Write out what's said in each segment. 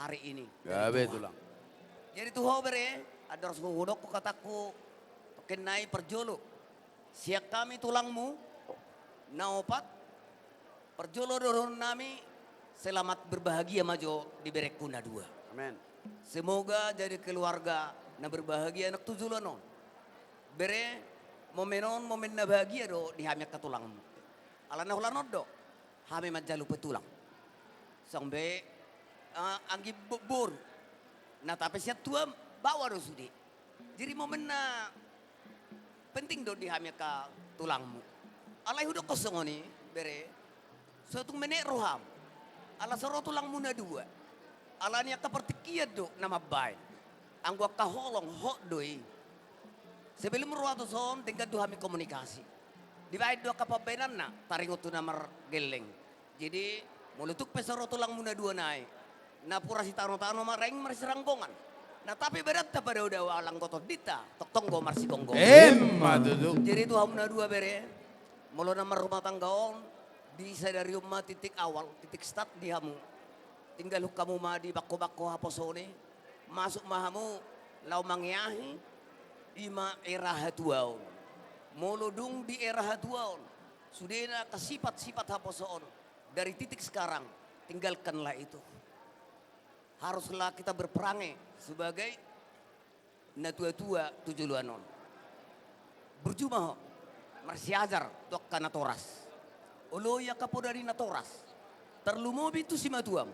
hari ini. Gabe tulang. Jadi tuh bere, ada harus menghudok ko kataku, kenai perjolo. Siak kami tulangmu, naopat, perjolo dorong nami, selamat berbahagia majo di berekuna dua. Amin. Semoga jadi keluarga na berbahagia anak tujuh non. Bere momenon momen na bahagia do di hamyak katulangmu. Alana hulanod do, hami majalu petulang. Sampai anggi bubur. Nah tapi siap tua bawa do sudi. Jadi momen na penting do di hamyak ka tulangmu. Alai hudo kosong ni bere. Suatu menek roham. Ala soro tulangmu na dua. Alanya kepertikian do nama baik. Anggo kaholong hok doi. Sebelum ruatu son tinggal do hami komunikasi. Di baik do kapabenan na taringot tu namar geleng. Jadi mulutuk pesoro tulang muna dua naik. Na pura si tano-tano mareng marseranggongan. Nah tapi berat pada udah alang kotor dita. Tok tonggo marsi konggo. Duduk. Jadi itu hamna dua bere. Mulu nama rumah tanggaon. Di dari rumah titik awal, titik start di hamu. Tinggal kamu mah di bako-bako haposone. Masuk mahamu lau mangyahi. Ima era hatuaon. Mulu dung di era hatuaon. Sudena kesifat-sifat haposon. Dari titik sekarang tinggalkanlah itu. Haruslah kita berperangai sebagai natua-tua tujuluanon. Berjumah marsiajar tok kana toras. Olo ya kapodari na toras. Terlumobi itu si matuam.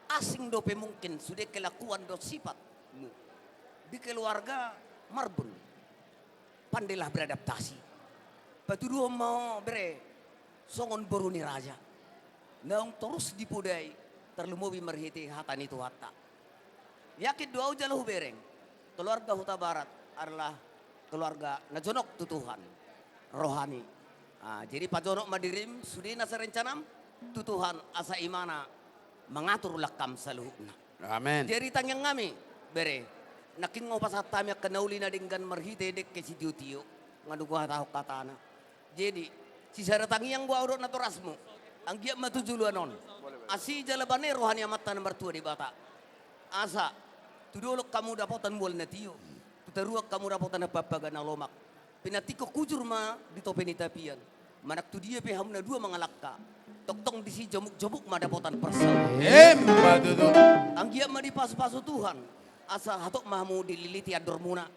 Asing dope mungkin sudah kelakuan do sifatmu. Di keluarga marbun. Pandailah beradaptasi. Patuduh mau bere. Songon boruni raja. Naung terus dipodai. Terlumobi merhiti hatan itu hatta. Yakin doa jaluh bereng. Keluarga Huta Barat adalah keluarga najonok tutuhan. Rohani. Nah, jadi Pak Jonok madirim sudah nasa rencanam. Tutuhan asa imana. Mengatur lakam saluhukna. Amin. Jadi tangyang ngami. Bere. Naking ngopas hatamya kenauli na dengan merhiti dek ke si Jutio. Ngadugo hatahok katana. Jadi. Sisa datangi yang gua urut naturasmu. Ang giat matujuluanon. Asi jalabane rohani amatan nomor 2 di Batak. Asa, tudolok kamu dapotan bual na tiyo. Tutaruak kamu dapotan na papaga na lomak. Pinatiko kujur ma di topeni tapian. Manak tu dia peham na 2 mangalakka. Toktong di si jomuk-jomuk ma dapotan persal. Duduk. Ang giat ma di pasu-pasu Tuhan. Asa hatok mahamu dililiti ador muna.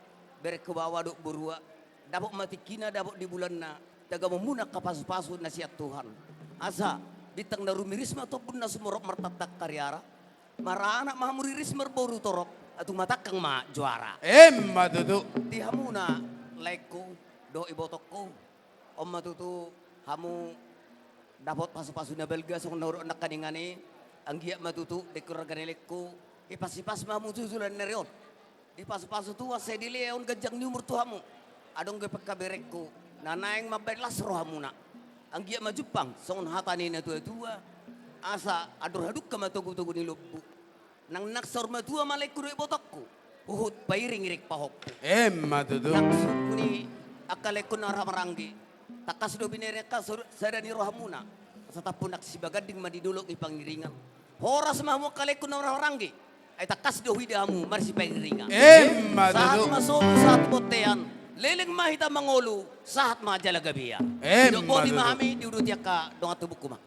Berek ke bawah dok berua. Dapok mati kina dapok di bulan na. Daga memunak ke pasu-pasu nasihat Tuhan. Asa bitang na rumirisma ataupun na sumurok martatak karyara. Marana mahamuriris marboru torok. Atau matakang ma juara. Duduk. Di hamuna laikku do ibotokku. Om matutu hamu dapat pasu-pasu na belga song nauro anak kaningani. Ang giyak matutu dekur ganelekku. Ipas-ipas mamu susulan nerion. Di pasu-pasu tuwa saya dileon gajang nyumur tu hamu. Adong gepek kaberekku. Nanaeng mabelas roh hamuna. Ang giyak majupang, songon hatani na tua-tua. Asa, adur haduk ka matugu-tugu ni lupu. Nang naksor matua malay kudo ibotokku. Uhut pairing irik pahokku. Duduk. Naksur ni akalay ko na ramaranggi. Takas do binereka sadani rohamuna. Sa tapunak si bagading madidulok ipangiringan. Horas mamu akalay ko na ramaranggi. Ay takas do hidamu marsi pangiringan. Saat Duduk. masolo saat botean. Leleng mahita mangolu saat majalagabiya. Dok bodi mahami diudutia ka dongat tubuk kuma.